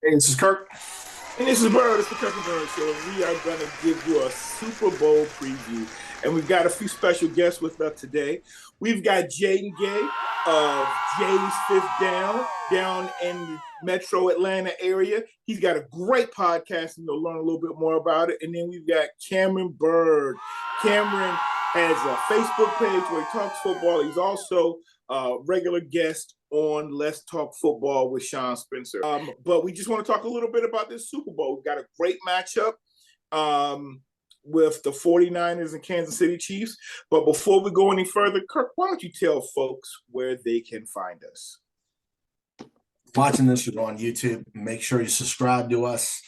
Hey, this is Kirk. And this is Byrd. It's the Kirk and Byrd Show. And we are going to give you a Super Bowl preview. And we've got a few special guests with us today. We've got Jaydon Gay of Jay's Fifth down in Metro Atlanta area. He's got a great podcast, and you'll learn a little bit more about it. And then we've got Cameron Byrd. Cameron has a Facebook page where he talks football. He's also a regular guest on Let's Talk Football with Sean Spencer. But we just want to talk a little bit about this Super Bowl. We've got a great matchup with the 49ers and Kansas City Chiefs. But before we go any further, Kirk, why don't you tell folks where they can find us? Watching this, you're on YouTube. Make sure you subscribe to us.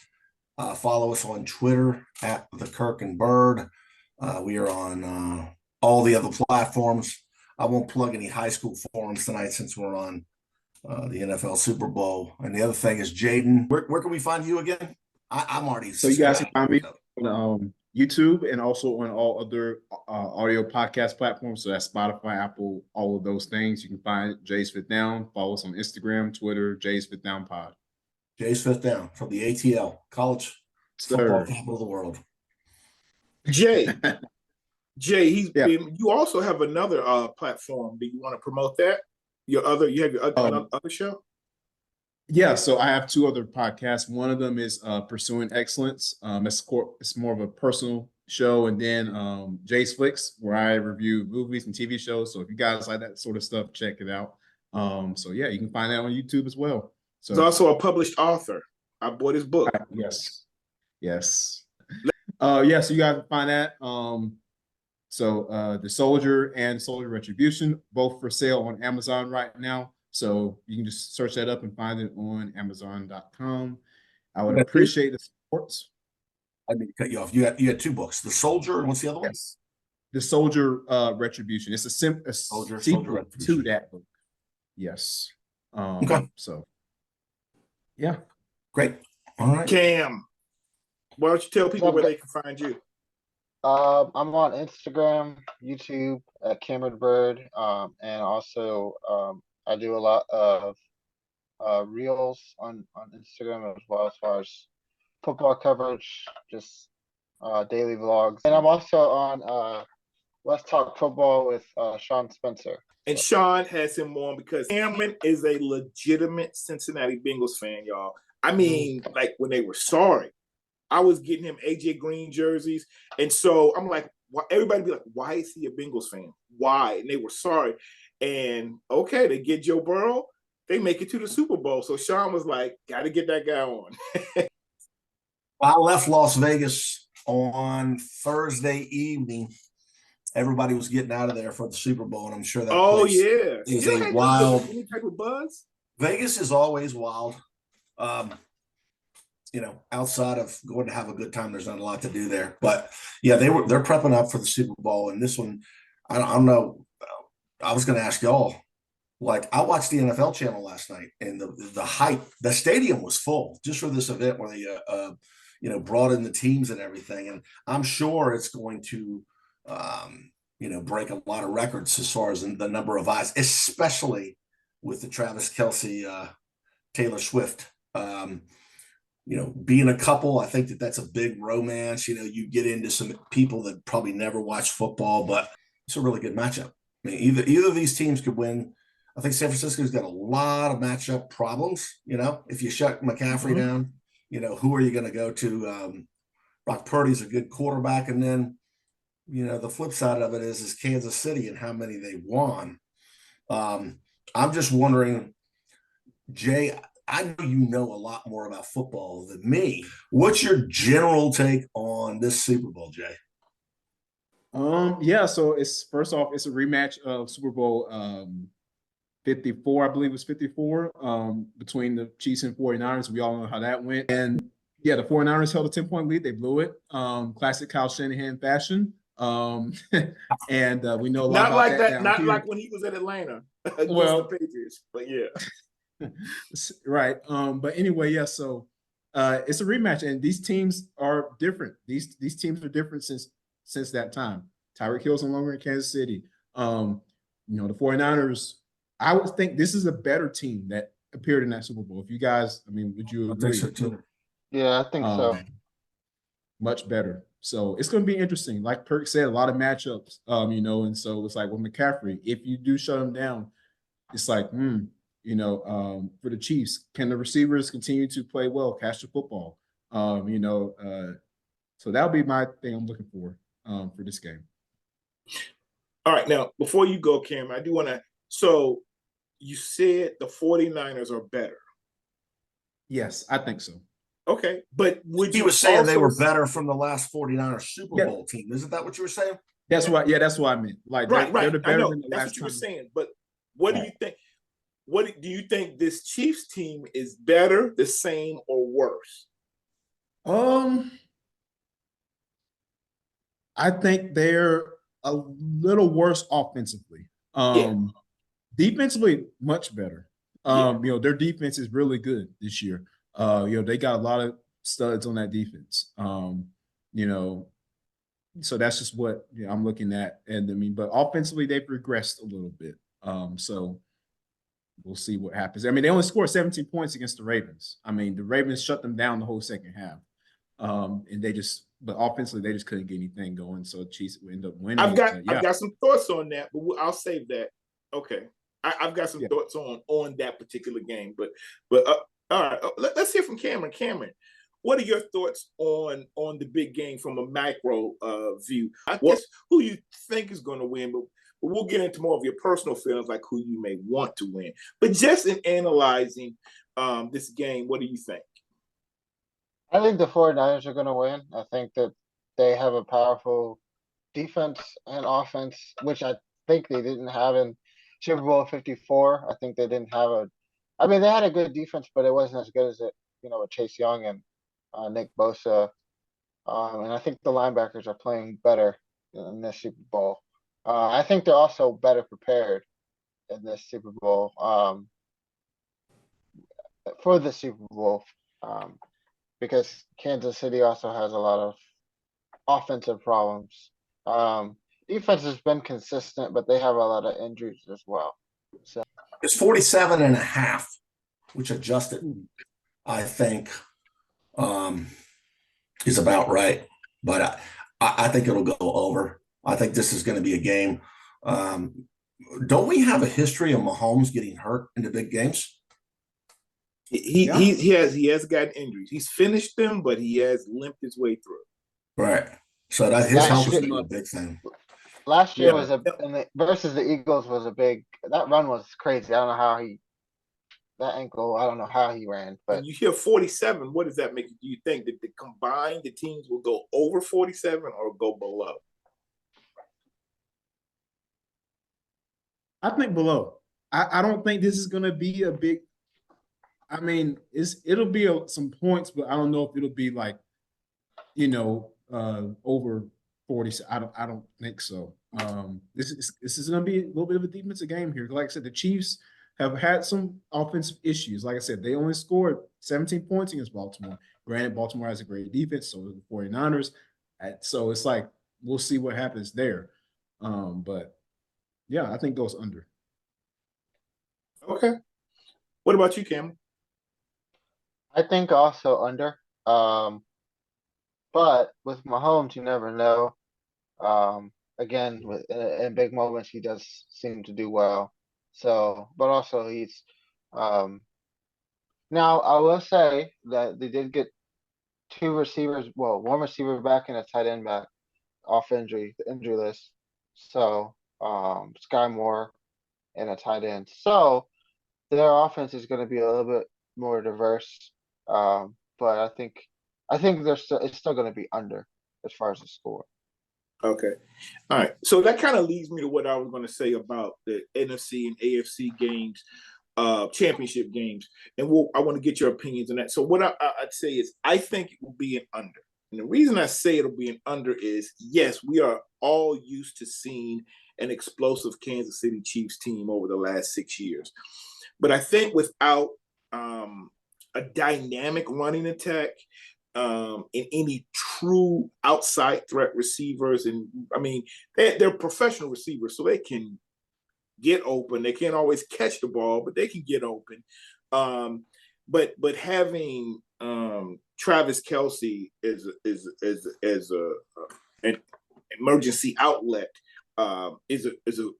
Follow us on Twitter at the Kirk and Byrd. We are on all the other platforms. I won't plug any high school forums tonight since we're on the NFL Super Bowl. And the other thing is, Jaydon, where can we find you again? I'm already. So you guys can find me on YouTube and also on all other audio podcast platforms. So that's Spotify, Apple, all of those things. You can find Jay's Fifth Down. Follow us on Instagram, Twitter, Jay's Fifth Down Pod. Jay's Fifth Down from the ATL, college football capital of the world. Jay, you also have another platform. Do you want to promote that? You have your other show? Yeah, so I have two other podcasts. One of them is Pursuing Excellence. It's more of a personal show, and then Jay's Flicks, where I review movies and TV shows. So if you guys like that sort of stuff, check it out. So yeah, you can find that on YouTube as well. So he's also a published author. I bought his book. Yes. So you guys can find that. So The Soldier and Soldier Retribution, both for sale on Amazon right now. So you can just search that up and find it on Amazon.com. I would appreciate the support. I didn't cut you off. You had two books, The Soldier, and what's the other one? Yes. The Soldier Retribution. It's a soldier to that book. Yes. Okay. So yeah. Great. All right. Cam, why don't you tell people where they can find you? I'm on Instagram, YouTube at Cameron Byrd, and also I do a lot of reels on Instagram as well as far as football coverage, just daily vlogs. And I'm also on Let's Talk Football with Sean Spencer. And Sean has him on because Cameron is a legitimate Cincinnati Bengals fan, y'all. I mean, like when they were sorry, I was getting him AJ Green jerseys. And so I'm like, everybody be like, why is he a Bengals fan? Why? And they were sorry. And okay, they get Joe Burrow, they make it to the Super Bowl. So Sean was like, got to get that guy on. I left Las Vegas on Thursday evening. Everybody was getting out of there for the Super Bowl, and I'm sure that is a wild. Any type of buzz? Vegas is always wild. Outside of going to have a good time, there's not a lot to do there. But yeah, they're prepping up for the Super Bowl, and this one, I don't know. I was going to ask y'all. Like, I watched the NFL channel last night, and the hype, the stadium was full just for this event where they brought in the teams and everything, and I'm sure it's going to break a lot of records as far as the number of eyes, especially with the Travis Kelce, Taylor Swift. Being a couple, I think that's a big romance. You get into some people that probably never watch football, but it's a really good matchup. I mean, either of these teams could win. I think San Francisco's got a lot of matchup problems. If you shut McCaffrey down, who are you going to go to? Brock Purdy's a good quarterback, and then the flip side of it is Kansas City and how many they won. I'm just wondering, Jay, I know you know a lot more about football than me. What's your general take on this Super Bowl, Jay? So it's first off, it's a rematch of Super Bowl 54, I believe it was 54, between the Chiefs and 49ers. We all know how that went. And yeah, the 49ers held a 10-point lead. They blew it. Classic Kyle Shanahan fashion. And we know a lot not about like that. Not like when he was in Atlanta against the Patriots, but yeah. Right. But anyway, yeah, so it's a rematch, and these teams are different. These teams are different since that time. Tyreek Hill's no longer in Kansas City. The 49ers, I would think this is a better team, that appeared in that Super Bowl. If you guys, I mean, would you I agree? think so too. Yeah, I think so. Much better. So it's going to be interesting. Like Kirk said, a lot of matchups, and so it's like with McCaffrey, if you do shut him down, it's like, for the Chiefs, can the receivers continue to play well, catch the football? So that'll be my thing I'm looking for this game. All right. Now, before you go, Cam, I do want to, so you said the 49ers are better. Yes, I think so. Okay. But would He you was saying they also were better from the last 49ers Super Bowl team. Isn't that what you were saying? That's what I meant. Like, right. they're the I better know. than the That's last what you were time. saying. But what do you think? What do you think this Chiefs team is better, the same, or worse? I think they're a little worse offensively. Defensively, much better. Their defense is really good this year. They got a lot of studs on that defense. So that's just what I'm looking at. And I mean, but offensively, they've regressed a little bit. So we'll see what happens. I mean, they only scored 17 points against the Ravens. I mean, the Ravens shut them down the whole second half. But offensively, they just couldn't get anything going. So Chiefs end up winning. I've got some thoughts on that, but I'll save that. Okay. I've got some thoughts on that particular game, but all right. Let's hear from Cameron. Cameron, what are your thoughts on the big game from a macro view? I guess who you think is going to win, but we'll get into more of your personal feelings, like who you may want to win. But just in analyzing this game, what do you think? I think the 49ers are going to win. I think that they have a powerful defense and offense, which I think they didn't have in Super Bowl 54. I think they didn't have they had a good defense, but it wasn't as good as with Chase Young and Nick Bosa. And I think the linebackers are playing better in this Super Bowl. I think they're also better prepared in this Super Bowl for the Super Bowl. Because Kansas City also has a lot of offensive problems. Defense has been consistent, but they have a lot of injuries as well. So it's 47.5, which adjusted, I think, is about right. But I think it'll go over. I think this is going to be a game. Don't we have a history of Mahomes getting hurt in the big games? He has gotten injuries. He's finished them, but he has limped his way through. Right. So that his health is a big thing. Last year was versus the Eagles was a big. That run was crazy. I don't know how that ankle. I don't know how he ran. But when you hear 47, what does that make you? Do you think that the teams will go over 47 or go below? I think below. I don't think this is going to be a big. I mean, it'll be some points, but I don't know if it'll be like, over 40. I don't think so. This is going to be a little bit of a defensive game here. Like I said, the Chiefs have had some offensive issues. Like I said, they only scored 17 points against Baltimore. Granted, Baltimore has a great defense, so do the 49ers. So it's like we'll see what happens there. But yeah, I think goes under. Okay. What about you, Cameron? I think also under. But with Mahomes, you never know. Again, in big moments, he does seem to do well. So, but also he's. Now I will say that they did get two receivers. Well, one receiver back and a tight end back off the injury list. So, Sky Moore and a tight end. So their offense is going to be a little bit more diverse. But I think it's still going to be under as far as the score. Okay. All right. So that kind of leads me to what I was going to say about the NFC and AFC games, championship games. And I want to get your opinions on that. So what I'd say is I think it will be an under. And the reason I say it'll be an under is, yes, we are all used to seeing an explosive Kansas City Chiefs team over the last 6 years. But I think without a dynamic running attack, and any true outside threat receivers. And I mean, they're professional receivers, so they can get open. They can't always catch the ball, but they can get open. But having Travis Kelce as an emergency outlet is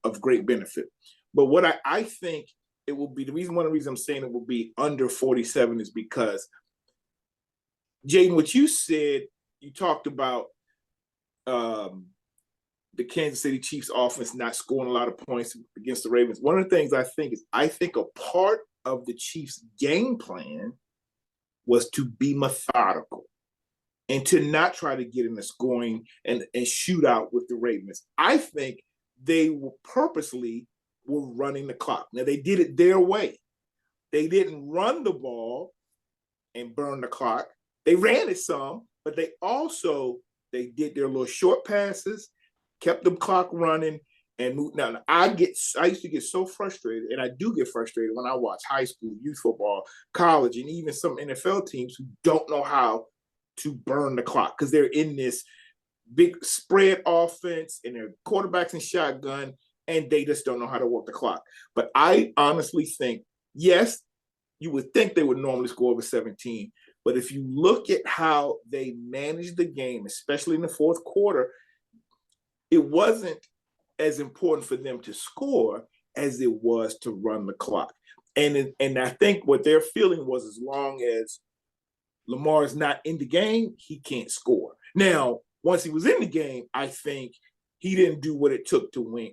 of great benefit. But what I think it will be, one of the reasons I'm saying it will be under 47 is because, Jaydon, what you said, you talked about the Kansas City Chiefs offense not scoring a lot of points against the Ravens. One of the things I think a part of the Chiefs' game plan was to be methodical and to not try to get in the scoring and shootout with the Ravens. I think they were purposely running the clock. Now, they did it their way. They didn't run the ball and burn the clock. They ran it some, but they did their little short passes, kept the clock running, and moved. Now, I used to get so frustrated, and I do get frustrated when I watch high school, youth football, college, and even some NFL teams who don't know how to burn the clock because they're in this big spread offense and their quarterbacks in shotgun, and they just don't know how to work the clock. But I honestly think, yes, you would think they would normally score over 17, but if you look at how they managed the game, especially in the fourth quarter, it wasn't as important for them to score as it was to run the clock. And I think what their feeling was, as long as Lamar is not in the game, he can't score. Now, once he was in the game, I think he didn't do what it took to win.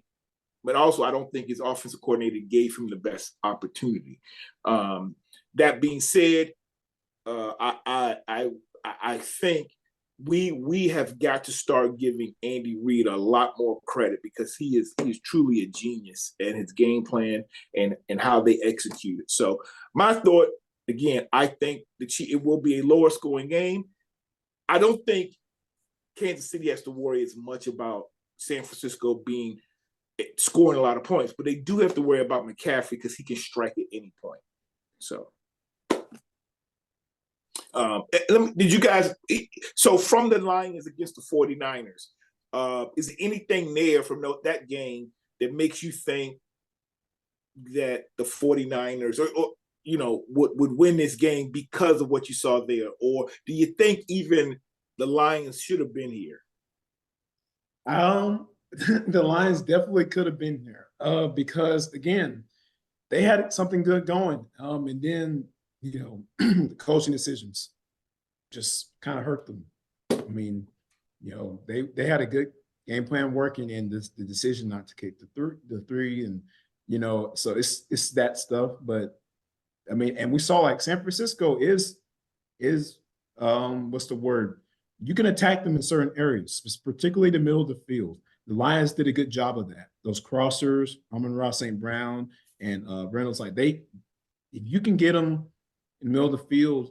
But also, I don't think his offensive coordinator gave him the best opportunity. That being said, I think we have got to start giving Andy Reid a lot more credit because he is truly a genius at his game plan and how they execute it. So my thought, again, I think it will be a lower scoring game. I don't think Kansas City has to worry as much about San Francisco scoring a lot of points, but they do have to worry about McCaffrey because he can strike at any point. So did you guys, so from the Lions against the 49ers, is there anything there from that game that makes you think that the 49ers or would win this game because of what you saw there? Or do you think even the Lions should have been here? The Lions definitely could have been there because, again, they had something good going. And then, the coaching decisions just kind of hurt them. I mean, they had a good game plan working, and the decision not to kick the three, and so it's that stuff. But I mean, and we saw like San Francisco is what's the word? You can attack them in certain areas, particularly the middle of the field. The Lions did a good job of that. Those crossers, Amon-Ra St. Brown and Reynolds, if you can get them in the middle of the field,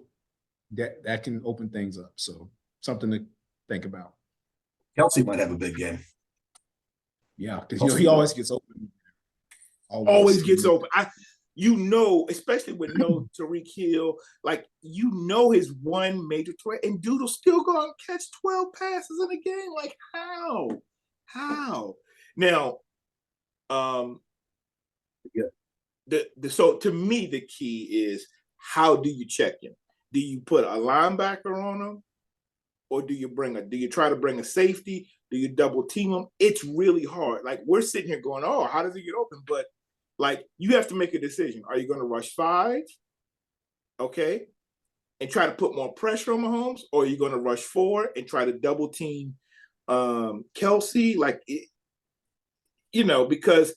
that can open things up. So something to think about. Kelce might have a big game. Yeah, because he always gets open. Always gets open. Especially with no Tyreek Hill, his one major threat, and dude will still go out and catch 12 passes in a game. Like, how? Now, so to me, the key is, how do you check him? Do you put a linebacker on him, or do you try to bring a safety? Do you double team him? It's really hard. Like, we're sitting here going, oh, how does he get open? But you have to make a decision. Are you going to rush 5? Okay. And try to put more pressure on Mahomes, or are you going to rush 4 and try to double team Kelce? Because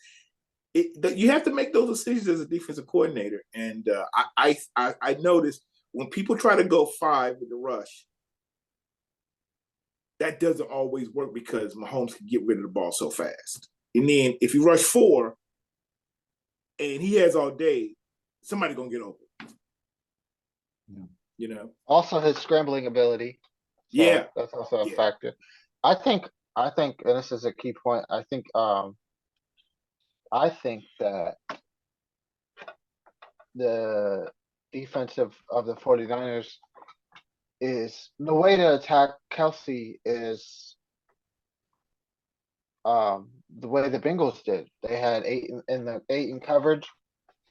you have to make those decisions as a defensive coordinator. And I noticed when people try to go 5 with the rush, that doesn't always work because Mahomes can get rid of the ball so fast. And then if you rush 4 and he has all day, somebody's going to get open. Also his scrambling ability. So yeah. That's also a factor. I think, and this is a key point, I think that the defensive of the 49ers is the way to attack Kelce is the way the Bengals did. They had 8 in coverage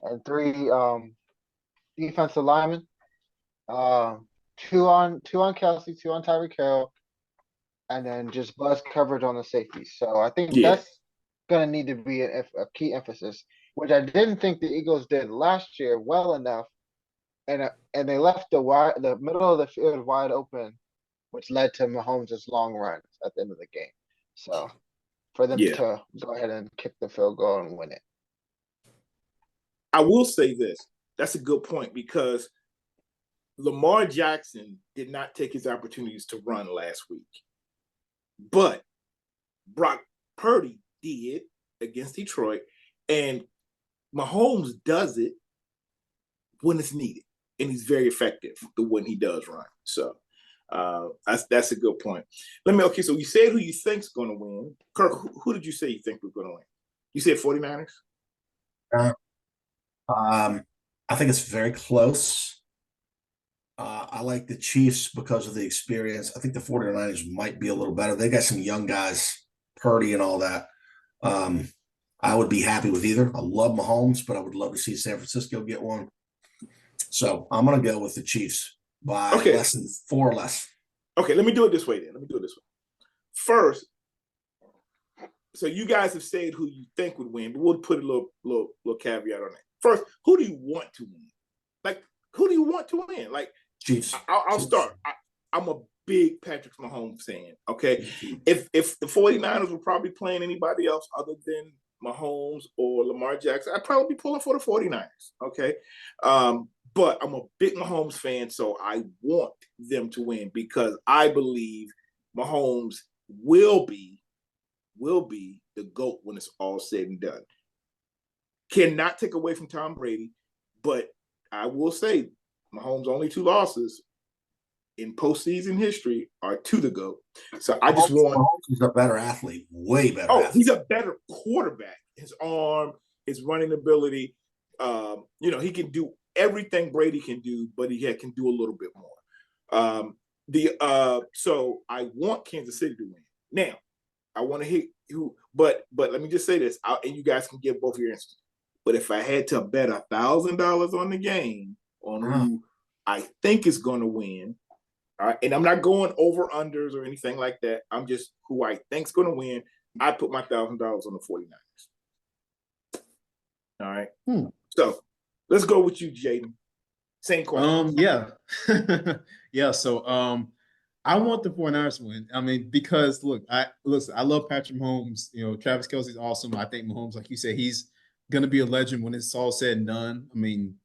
and 3 defensive linemen. Two on Kelsey, two on Tyreek Hill, and then just buzz coverage on the safeties. So I think Yeah. that's gonna need to be a key emphasis, which I didn't think the Eagles did last year well enough, and they left the middle of the field wide open, which led to Mahomes' long runs at the end of the game. So for them Yeah. to go ahead and kick the field goal and win it. I will say this. That's a good point because Lamar Jackson did not take his opportunities to run last week. But Brock Purdy did against Detroit, and Mahomes does it when it's needed, and he's very effective when he does run. So that's a good point. So you said who you think's going to win. Kirk, who did you say you think was going to win? You said 49ers? I think it's very close. I like the Chiefs because of the experience. I think the 49ers might be a little better. They got some young guys, Purdy and all that. I would be happy with either. I love Mahomes, but I would love to see San Francisco get one. So I'm going to go with the Chiefs by less than 4 or less. Okay, let me do it this way then. First, so you guys have said who you think would win, but we'll put a little caveat on that. First, who do you want to win? Like, who do you want to win? Like, Chiefs. I'll start. I'm a big Patrick Mahomes fan. Okay, if the 49ers were probably playing anybody else other than Mahomes or Lamar Jackson, I'd probably be pulling for the 49ers. Okay, but I'm a big Mahomes fan, so I want them to win because I believe Mahomes will be the GOAT when it's all said and done. Cannot take away from Tom Brady, but I will say Mahomes' only 2 losses in postseason history are to the GOAT. So I just want. He's a better athlete, way better. Oh, he's a better quarterback. His arm, his running ability. He can do everything Brady can do, but he can do a little bit more. So I want Kansas City to win. Now, I want to hit who, but let me just say this, and you guys can give both your answers. But if I had to bet $1,000 on the game on who I think is going to win, all right, and I'm not going over unders or anything like that. I'm just who I think's going to win. I put my $1,000 on the 49ers. All right. So let's go with you, Jaydon. Same question. Yeah. Yeah. So I want the 49ers to win. I mean, because I love Patrick Mahomes. Travis Kelce's awesome. I think Mahomes, like you said, he's going to be a legend when it's all said and done. I mean,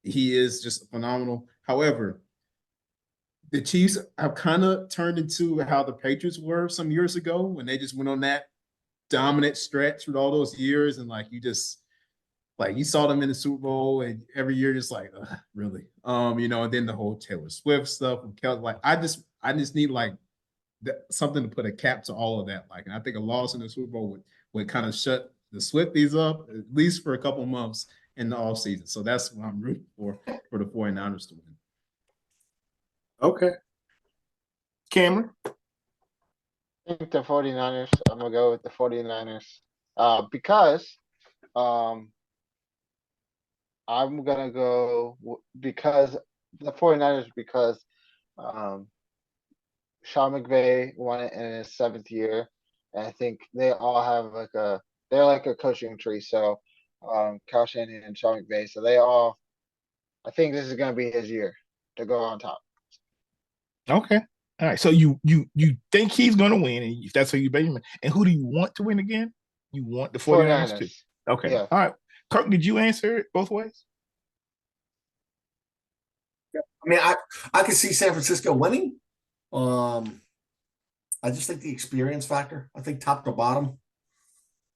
he is just phenomenal. However, the Chiefs have kind of turned into how the Patriots were some years ago when they just went on that dominant stretch with all those years. And you saw them in the Super Bowl and every year just really, and then the whole Taylor Swift stuff and Kelce, I just need something to put a cap to all of that. And I think a loss in the Super Bowl would kind of shut the Swifties up, at least for a couple of months in the off season. So that's what I'm rooting for the 49ers to win. Okay. Cameron? I think the 49ers, I'm going to go with the 49ers because I'm going to go because the 49ers because Sean McVay won it in his 7th year. And I think they all have they're like a coaching tree. So Kyle Shanahan and Sean McVay. So I think this is going to be his year to go on top. Okay. All right. So you think he's going to win, and if that's who you bet him. And who do you want to win again? You want the 49ers too. Okay. Yeah. All right. Kirk, did you answer it both ways? I mean, I could see San Francisco winning. I just think the experience factor. I think top to bottom,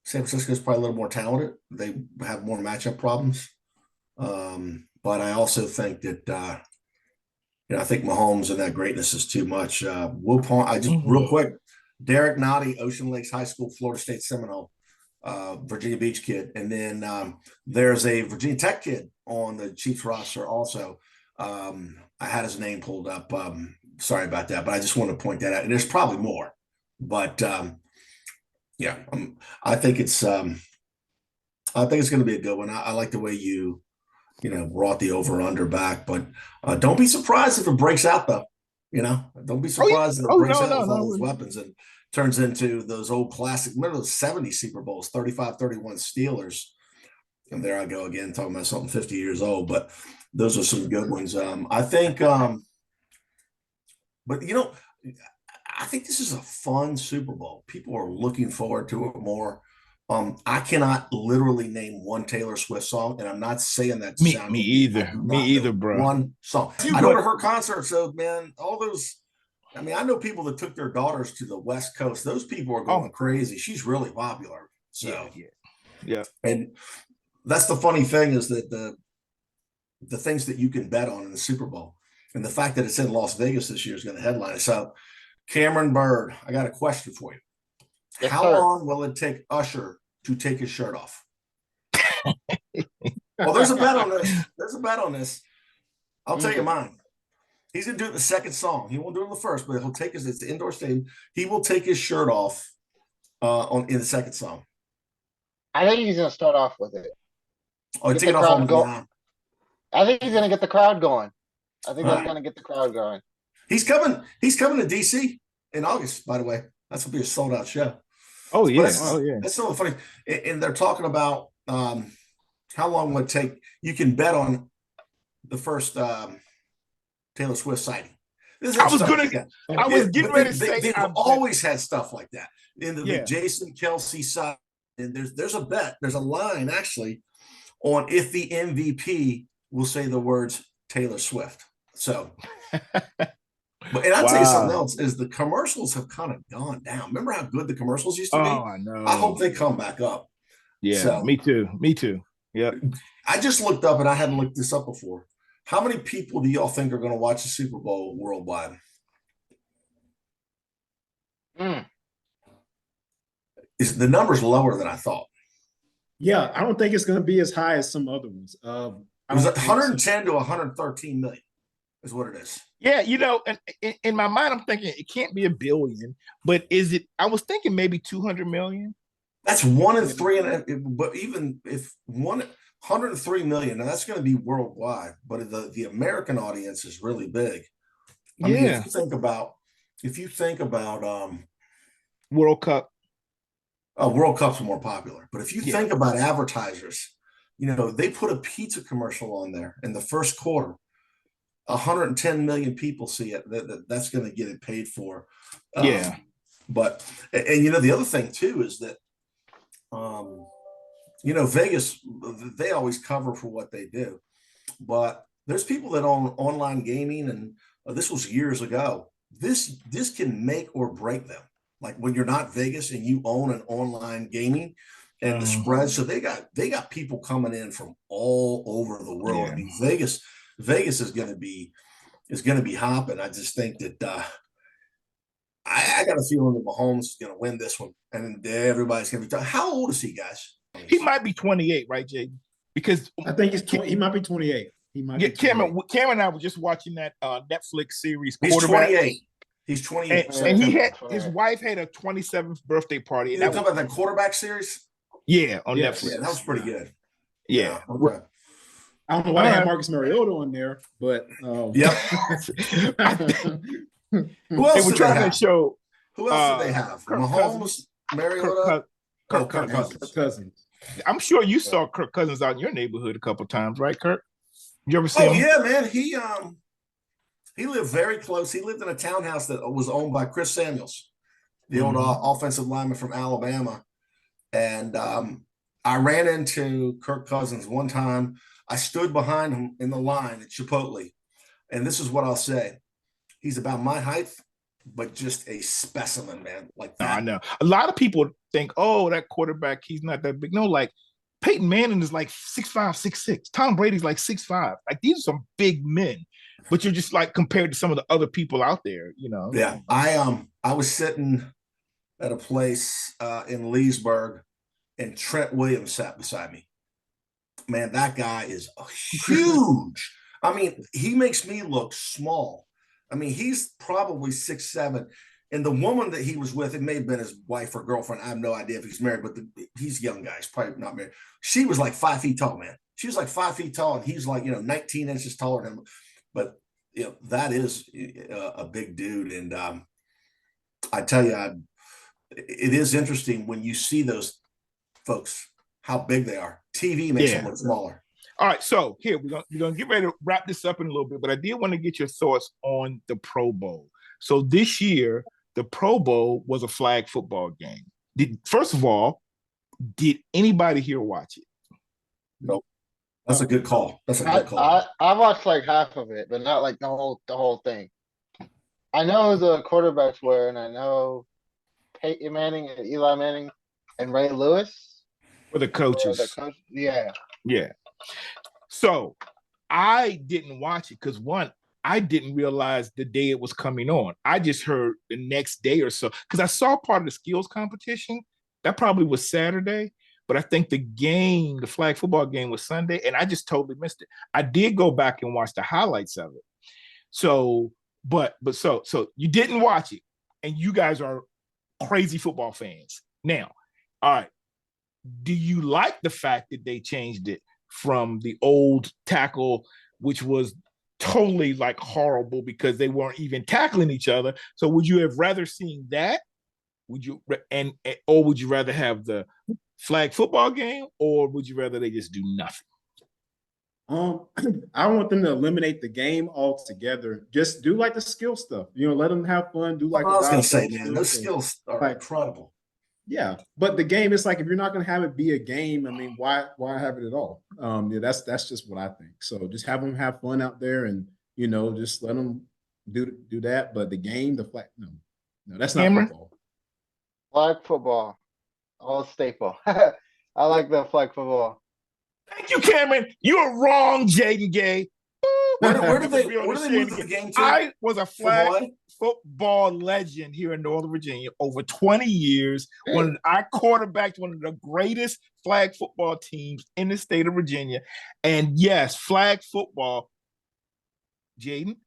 San Francisco is probably a little more talented. They have more matchup problems. But I also think that I think Mahomes and that greatness is too much. Real quick, Derek Nottie, Ocean Lakes High School, Florida State Seminole, Virginia Beach kid. And then there's a Virginia Tech kid on the Chiefs roster also. I had his name pulled up. Sorry about that, but I just want to point that out. And there's probably more. But I think it's going to be a good one. I like the way you brought the over-under back. But don't be surprised if it breaks out, though. Don't be surprised if it breaks out with all those weapons and turns into those old classic, remember those 70 Super Bowls, 35-31 Steelers. And there I go again, talking about something 50 years old. But those are some good ones. I think, but I think this is a fun Super Bowl. People are looking forward to it more. I cannot literally name one Taylor Swift song, and I'm not saying that to sound me either. Me either, bro. One song. I go to her concert, so man, all those. I mean, I know people that took their daughters to the West Coast. Those people are going crazy. She's really popular. So yeah. And that's the funny thing is that the things that you can bet on in the Super Bowl, and the fact that it's in Las Vegas this year is going to headline it. So, Cameron Byrd, I got a question for you. Yes, How sir. long will it take Usher to take his shirt off? Well, there's a bet on this. I'll tell you mine. He's going to do it in the second song. He won't do it in the first, but it's the indoor stadium. He will take his shirt off in the second song. I think he's gonna start off with it. Oh, take it off on the I think he's gonna get the crowd going. I think All that's right. gonna get the crowd going. He's coming to DC in August, by the way. That's going to be a sold-out show. Oh, yeah. That's so funny. And they're talking about how long would it take. You can bet on the first Taylor Swift sighting. I was getting ready to say they've always had stuff like that. In the Jason Kelsey side, and there's a bet, there's a line actually on if the MVP will say the words Taylor Swift. So and I'll tell you something else is the commercials have kind of gone down. Remember how good the commercials used to be? Oh, I know. I hope they come back up. Yeah, so, me too. Yeah. I just looked up, and I hadn't looked this up before. How many people do y'all think are going to watch the Super Bowl worldwide? The number's lower than I thought. Yeah, I don't think it's going to be as high as some other ones. It was 110 to 113 million is what it is. Yeah, and in my mind, I'm thinking it can't be 1 billion, but is it? I was thinking maybe 200 million. That's 1 in 3, but even if 103 million, now that's going to be worldwide, but the American audience is really big. I mean, if you think about World Cup. World Cup's more popular, but if you think about advertisers, they put a pizza commercial on there in the first quarter. 110 million people see it. That's going to get it paid for. But the other thing too is that Vegas, they always cover for what they do, but there's people that own online gaming, and this was years ago. This can make or break them. Like when you're not Vegas and you own an online gaming and the spread. So they got people coming in from all over the world. Yeah. I mean, Vegas is going to be hopping. I just think that I got a feeling that Mahomes is going to win this one, and everybody's going to be talking. How old is he, guys? He might be 28, right, Jaydon? Because I think he might be 28. He might. Be 28. Cameron and I were just watching that Netflix series. He's 28. He's 28. And his wife had a 27th birthday party. You talking about that quarterback series? Yeah, on Netflix. Yeah, that was pretty good. Yeah. Okay. I don't know why they have Marcus Mariota on there, but yep. Who else did they have? Show, Who else did they have? Mahomes, Mariota, Kirk Cousins. I'm sure you saw Kirk Cousins out in your neighborhood a couple times, right, Kirk? You ever see him? Yeah, man. He lived very close. He lived in a townhouse that was owned by Chris Samuels, the old offensive lineman from Alabama. And I ran into Kirk Cousins one time. I stood behind him in the line at Chipotle. And this is what I'll say. He's about my height, but just a specimen, man. Like that. I know. A lot of people think, oh, that quarterback, he's not that big. No, like Peyton Manning is like 6'5", 6'6". Tom Brady's like 6'5". Like these are some big men. But you're just like compared to some of the other people out there, Yeah. I was sitting at a place in Leesburg, and Trent Williams sat beside me. Man, that guy is huge. I mean, he makes me look small. I mean, he's probably 6'7", and the woman that he was with, it may have been his wife or girlfriend. I have no idea if he's married, but he's a young guy. He's probably not married. She was like 5 feet tall, man. she was like 5 feet tall, and he's like 19 inches taller than him. But that is a big dude, and I tell you, it is interesting when you see those folks how big they are. TV makes them look smaller. All right, so here we're gonna get ready to wrap this up in a little bit, but I did want to get your thoughts on the Pro Bowl. So this year, the Pro Bowl was a flag football game. First of all, did anybody here watch it? Nope. That's a good call. I watched like half of it, but not like the whole thing. I know who the quarterbacks were, and I know Peyton Manning and Eli Manning and Ray Lewis were the coaches. Yeah. Yeah. So I didn't watch it because one, I didn't realize the day it was coming on. I just heard the next day or so because I saw part of the skills competition. That probably was Saturday, but I think the flag football game was Sunday, and I just totally missed it. I did go back and watch the highlights of it. So, so you didn't watch it, and you guys are crazy football fans. Now, all right, do you like the fact that they changed it from the old tackle, which was totally like horrible because they weren't even tackling each other? So would you have rather seen that? Or would you rather have the flag football game, or would you rather they just do nothing? I want them to eliminate the game altogether. Just do like the skill stuff. Let them have fun. Do like I was going to say, man, those skills are incredible. Yeah, but the game is like, if you're not going to have it be a game, I mean, why have it at all? That's just what I think. So just have them have fun out there, and just let them do that. But the game, the flag, no, that's not football. Flag football, all staple. I like the flag football. Thank you, Cameron. You're wrong, Jaydon Gay. Where do they move the game to? I was a flag football legend here in Northern Virginia over 20 years. I quarterbacked one of the greatest flag football teams in the state of Virginia. And yes, flag football. Jaydon,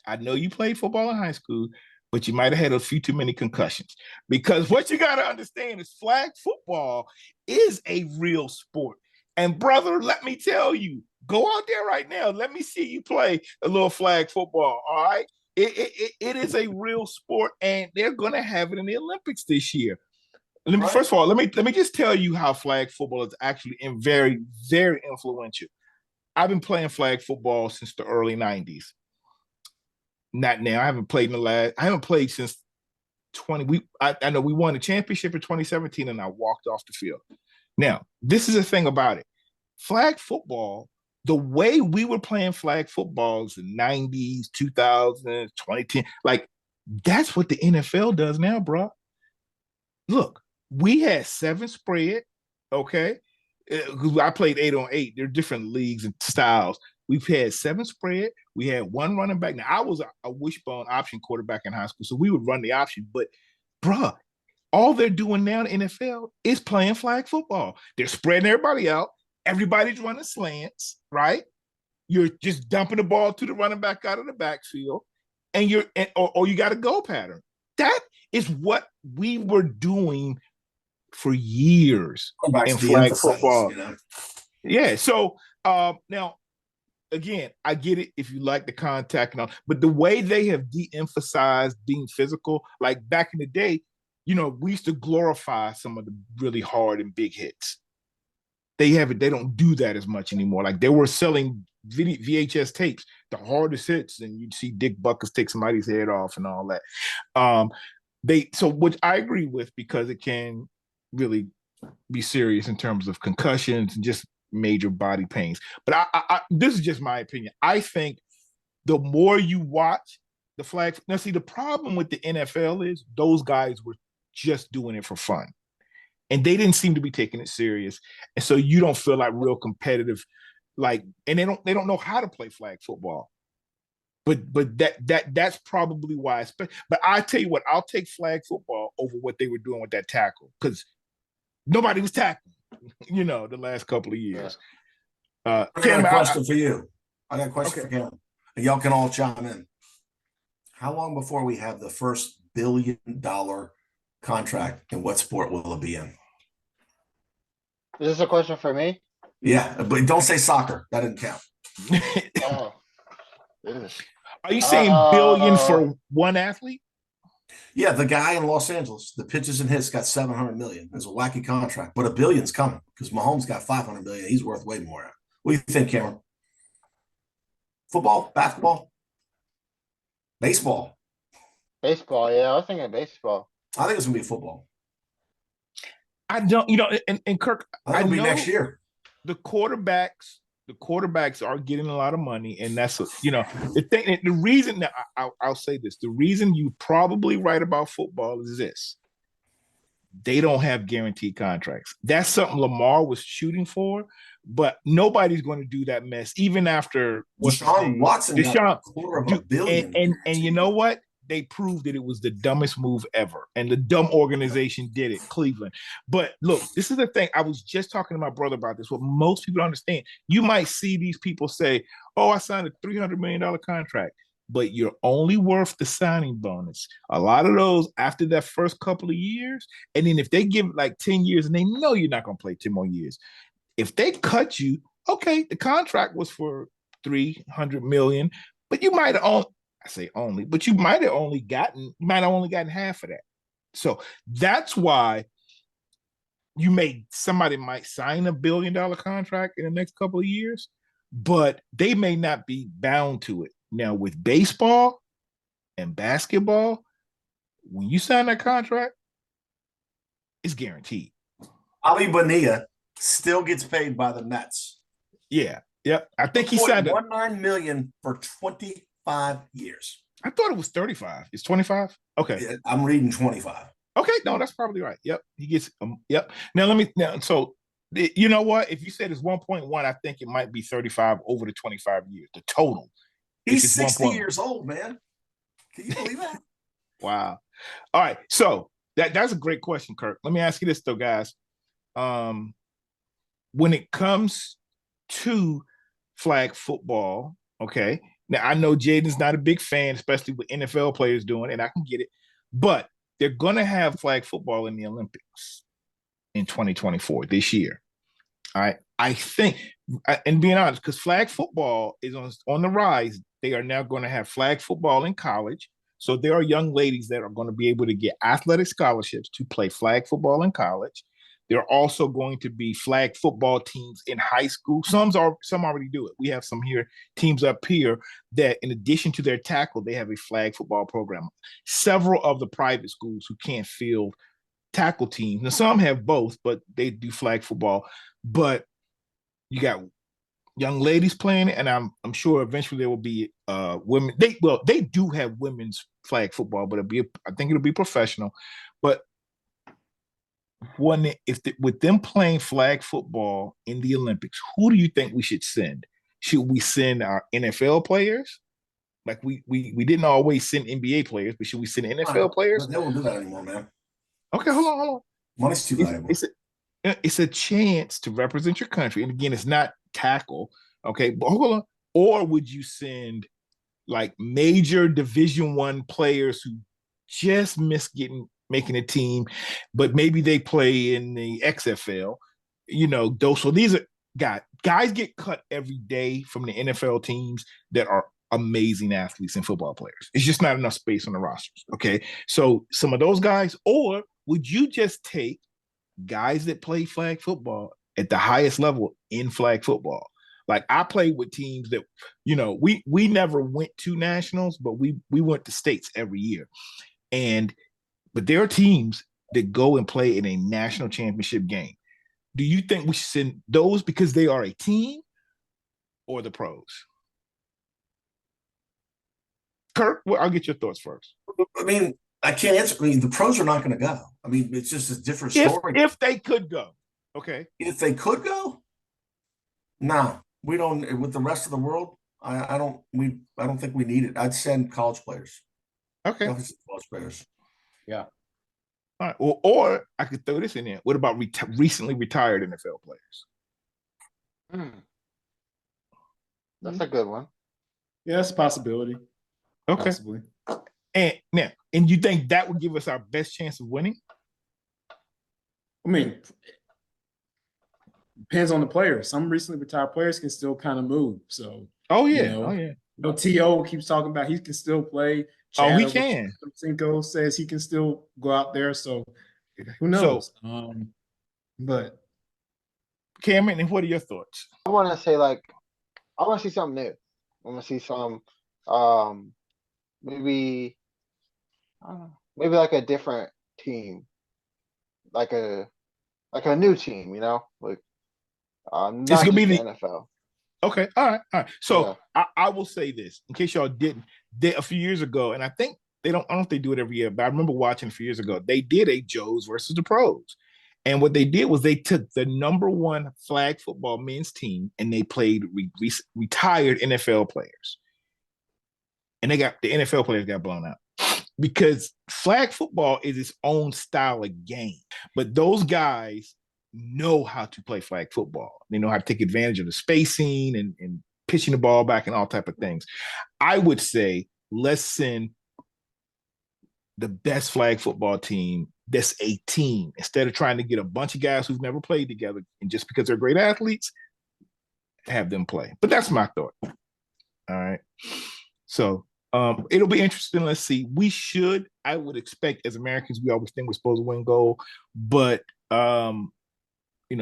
I know you played football in high school, but you might have had a few too many concussions, because what you got to understand is flag football is a real sport. And brother, let me tell you, go out there right now. Let me see you play a little flag football. All right. It is a real sport, and they're going to have it in the Olympics this year. First of all, let me just tell you how flag football is actually very, very influential. I've been playing flag football since the early 90s. Not now. I haven't played since 20. I know we won the championship in 2017, and I walked off the field. Now, this is the thing about it. Flag football, the way we were playing flag footballs in the 90s, 2000s, 2010, like that's what the NFL does now, bro. Look, we had 7 spread, okay? I played 8-on-8. There are different leagues and styles. We've had 7 spread. We had 1 running back. Now, I was a wishbone option quarterback in high school, so we would run the option. But, bruh, all they're doing now in the NFL is playing flag football. They're spreading everybody out. Everybody's running slants, right? You're just dumping the ball to the running back out of the backfield, and you got a go pattern. That is what we were doing for years in flag football. Yeah. So now, again, I get it if you like the contact and all, but the way they have de-emphasized being physical, like back in the day, we used to glorify some of the really hard and big hits. They don't do that as much anymore. Like they were selling VHS tapes, the hardest hits, and you'd see Dick Buckers take somebody's head off and all that. Which I agree with, because it can really be serious in terms of concussions and just major body pains. But this is just my opinion. I think the more you watch the flag, now see, the problem with the NFL is those guys were just doing it for fun, and they didn't seem to be taking it serious, and so you don't feel like real competitive, and they don't know how to play flag football. But that's probably why. But I tell you what, I'll take flag football over what they were doing with that tackle, because nobody was tackling, the last couple of years. I got a question for you. I got a question for Cam, and y'all can all chime in. How long before we have the first $1 billion contract, and what sport will it be in? Is this a question for me? Yeah, but don't say soccer. That didn't count. Oh, ew. Are you saying billion Uh, for one athlete? Yeah, the guy in Los Angeles, the pitches and hits got 700 million. It's a wacky contract, but a billion's coming because Mahomes got 500 million. He's worth way more. What do you think, Cameron? Football, basketball, baseball. baseball. Yeah, I was thinking baseball. I think it's gonna be football. I don't, and Kirk, I think it'll be next year. the quarterbacks are getting a lot of money, and that's the thing. The reason that I'll say this, the reason you probably right about football is this: they don't have guaranteed contracts. That's something Lamar was shooting for, but nobody's going to do that mess, even after Deshaun Watson got a quarter of a billion. And you know what? They proved that it was the dumbest move ever. And the dumb organization did it, Cleveland. But look, this is the thing. I was just talking to my brother about this. What most people don't understand, you might see these people say, oh, I signed a $300 million contract, but you're only worth the signing bonus. A lot of those after that first couple of years, and then if they give like 10 years and they know you're not going to play 10 more years, if they cut you, okay, the contract was for 300 million, but you might have but you might have only gotten half of that. So that's why somebody might sign a $1 billion contract in the next couple of years, but they may not be bound to it. Now with baseball and basketball, when you sign that contract, it's guaranteed. Ali Bonilla still gets paid by the Mets. Yeah. Yep. I think he signed $1.9 million for 25 years. I thought it was 35. It's 25. Okay. Yeah, I'm reading 25. Okay. No, that's probably right. Yep. He gets yep. So you know what? If you said it's 1.1, I think it might be 35 over the 25 years, the total. He's 60 years old, man. Can you believe that? Wow. All right. So that's a great question, Kirk. Let me ask you this though, guys. When it comes to flag football, okay. Now I know Jaydon's not a big fan, especially with NFL players doing it, and I can get it, but they're gonna have flag football in the Olympics in 2024 this year. All right. I think, and being honest, because flag football is on the rise, they are now going to have flag football in college. So there are young ladies that are going to be able to get athletic scholarships to play flag football in college. There are also going to be flag football teams in high school. Some already do it. We have some teams up here that in addition to their tackle, they have a flag football program. Several of the private schools who can't field tackle teams. Now some have both, but they do flag football. But you got young ladies playing it, and I'm sure eventually there will be women. They do have women's flag football, but I think it'll be professional. But with them playing flag football in the Olympics, who do you think we should send? Should we send our NFL players? Like we didn't always send NBA players, but should we send NFL players? They won't do that anymore, man. Okay, hold on. Money's too valuable. It's a chance to represent your country, and again, it's not tackle. Okay, but hold on. Or would you send like major Division I players who just missed making a team, but maybe they play in the XFL? So these are guys get cut every day from the NFL teams that are amazing athletes and football players. It's just not enough space on the rosters. Okay, so some of those guys, or would you just take guys that play flag football at the highest level in flag football? Like I played with teams that, we never went to nationals, but we went to states every year. But there are teams that go and play in a national championship game. Do you think we should send those because they are a team, or the pros? Kirk, I'll get your thoughts first. I mean, I can't answer. I mean, the pros are not going to go. I mean, it's just a different story. If they could go, okay. If they could go, nah, we don't. With the rest of the world, I don't think we need it. I'd send college players. Okay, college players. Yeah. All right. Or I could throw this in there. What about recently retired NFL players? That's a good one. Yeah, that's a possibility. Okay. Possibly. And you think that would give us our best chance of winning? I mean, depends on the player. Some recently retired players can still kind of move. So, Oh you yeah, know, oh yeah. T.O. keeps talking about he can still play. Oh, he Chad can. Cinco says he can still go out there. So who So, knows? But Cameron, and what are your thoughts? I want to say like I want to see something new. I want to see some maybe I don't know, maybe like a different team, like a new team, you know, like It's not gonna be just the the NFL. okay. All right, all right. So Yeah. I will say this in case y'all didn't. A few years ago, and I think they don't. I don't know if they do it every year, but I remember watching a few years ago. They did a Joes versus the Pros, and what they did was they took the number one flag football men's team and they played retired NFL players, and the NFL players got blown out because flag football is its own style of game. But those guys know how to play flag football. They know how to take advantage of the spacing and pitching the ball back and all type of things. I would say let's send the best flag football team that's a team instead of trying to get a bunch of guys who've never played together and just because they're great athletes, have them play. But that's my thought. All right. So it'll be interesting. Let's see. I would expect as Americans, we always think we're supposed to win gold, but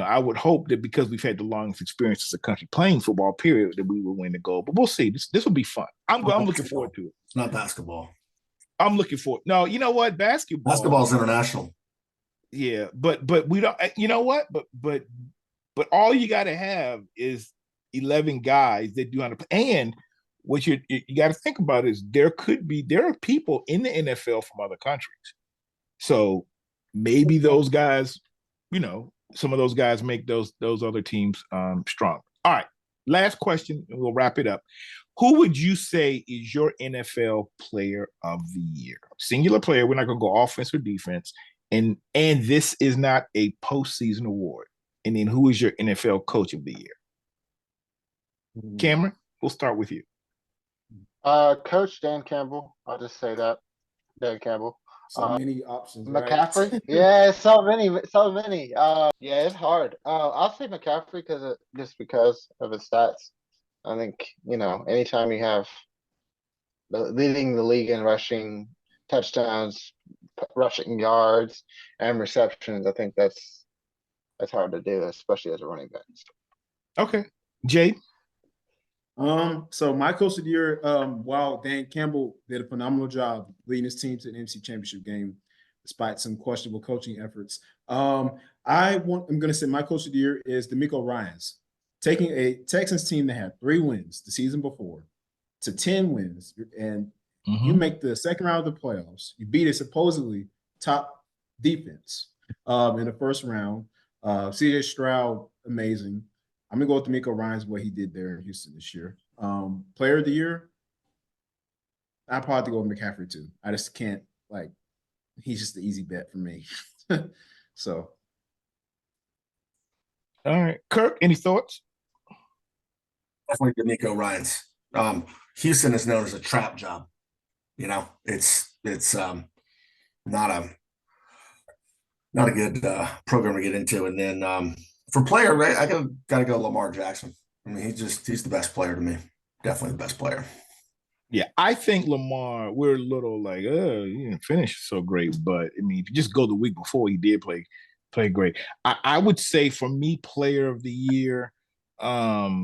I would hope that because we've had the longest experience as a country playing football, period, that we will win the gold. But we'll see. This will be fun. I'm looking forward to it. It's not basketball. I'm looking forward. No, you know what? Basketball's international. Yeah, but we don't. You know what? But all you got to have is 11 guys that do understand. And what you got to think about is there are people in the NFL from other countries. So maybe those guys, some of those guys make those other teams strong. All right, last question, and we'll wrap it up. Who would you say is your NFL player of the year? Singular player. We're not going to go offense or defense. And this is not a postseason award. And then who is your NFL coach of the year? Cameron, we'll start with you. Coach Dan Campbell. I'll just say that. Dan Campbell. so many options. McCaffrey. Right? Yeah, so many. Yeah, it's hard. I'll say McCaffrey just because of his stats. I think, anytime you have leading the league in rushing touchdowns, rushing yards, and receptions, I think that's hard to do, especially as a running back. Okay. Jay? So my coach of the year, while Dan Campbell did a phenomenal job leading his team to the NFC Championship game, despite some questionable coaching efforts. I'm going to say my coach of the year is DeMeco Ryans, taking a Texans team that had 3 wins the season before to 10 wins, and you make the second round of the playoffs. You beat a supposedly top defense in the first round. C.J. Stroud, amazing. I'm going to go with DeMeco Ryans, what he did there in Houston this year. Player of the year, I'll probably have to go with McCaffrey too. I just can't, he's just the easy bet for me. So. All right. Kirk, any thoughts? Definitely DeMeco Ryans. Houston is known as a trap job. It's not a good program to get into. And then for player, right, I gotta go Lamar Jackson. I mean, he's the best player to me. Definitely the best player. Yeah, I think Lamar, we're a little like, he didn't finish so great. But I mean, if you just go the week before, he did play great. I would say for me, player of the year, last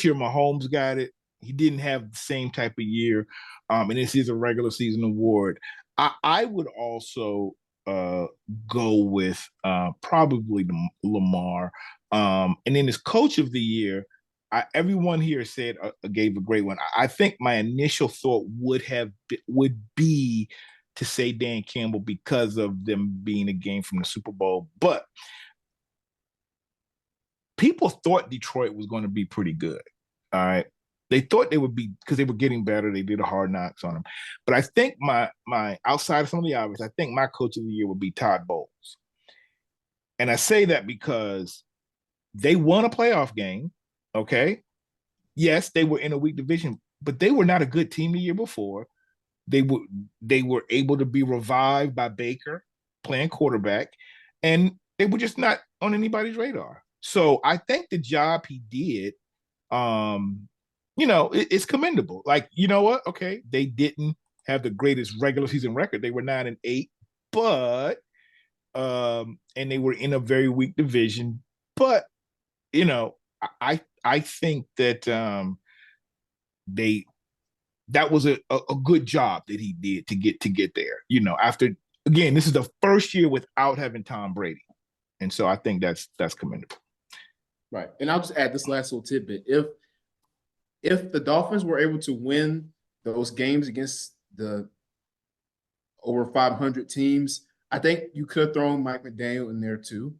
year Mahomes got it. He didn't have the same type of year. And this is a regular season award. I would also go with probably Lamar. And then as coach of the year, everyone here said gave a great one. I think my initial thought would be to say Dan Campbell because of them being a game from the Super Bowl, but people thought Detroit was going to be pretty good. All right. They thought they would be because they were getting better. They did a hard knocks on them. But I think my outside of some of the obvious, I think my coach of the year would be Todd Bowles. And I say that because they won a playoff game. Okay. Yes, they were in a weak division, but they were not a good team the year before. They were able to be revived by Baker playing quarterback. And They were just not on anybody's radar. So I think the job he did, it's commendable. Like, you know what? Okay, they didn't have the greatest regular season record. They were 9-8, but and they were in a very weak division. But I think that that was a good job that he did to get there. After, again, this is the first year without having Tom Brady, and so I think that's commendable. Right, and I'll just add this last little tidbit: if the Dolphins were able to win those games against the over 500 teams, I think you could have thrown Mike McDaniel in there too.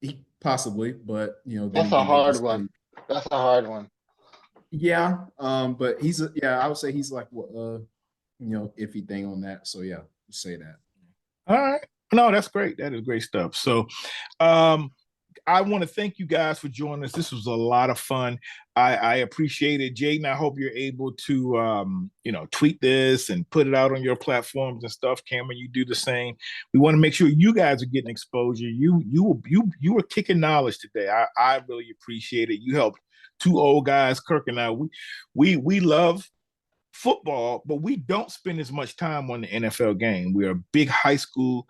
He possibly, but that's a hard one. That's a hard one. Yeah, but I would say he's like iffy thing on that. So yeah, say that. All right, no, that's great. That is great stuff. So, I want to thank you guys for joining us. This was a lot of fun. I appreciate it. Jaydon, I hope you're able to, tweet this and put it out on your platforms and stuff. Cameron, you do the same. We want to make sure you guys are getting exposure. You were kicking knowledge today. I really appreciate it. You helped two old guys, Kirk and I. We love football, but we don't spend as much time on the NFL game. We are big high school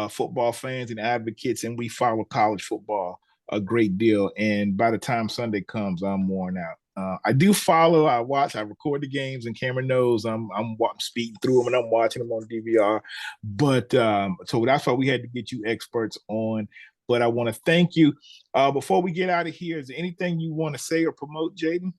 football fans and advocates, and we follow college football a great deal. And by the time Sunday comes, I'm worn out. I do follow, I watch, I record the games, and Cameron knows I'm speeding through them and I'm watching them on DVR. But so that's why we had to get you experts on. But I want to thank you. Before we get out of here, is there anything you want to say or promote, Jaydon?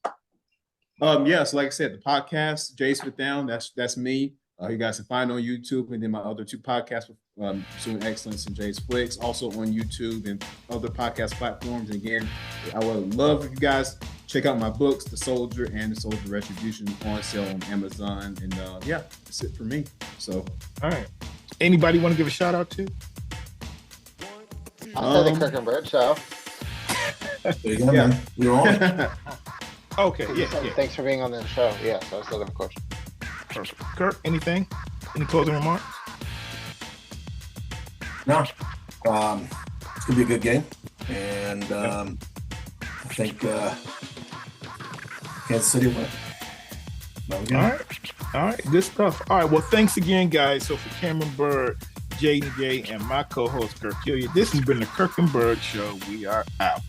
Yes, like I said, the podcast, Jay Smith Down, that's me. You guys can find on YouTube, and then my other two podcasts, Pursuing Excellence and Jay's Flicks, also on YouTube and other podcast platforms. And again, I would love if you guys check out my books, The Soldier and The Soldier Retribution, on sale on Amazon. And yeah, that's it for me. So, all right. Anybody want to give a shout out to? I'll say the Kirk and Byrd Show. There you go, man. You're on it. Okay, yeah. Thanks for being on the show. Yeah, so I was still going to question. Perfect. Kirk, anything? Any closing remarks? No. It's going to be a good game. And I think Kansas City will win. All right. Good stuff. All right. Well, thanks again, guys. So for Cameron Byrd, Jaydon Gay, and my co-host, Kirk Hilliard, this has been the Kirk and Byrd Show. We are out.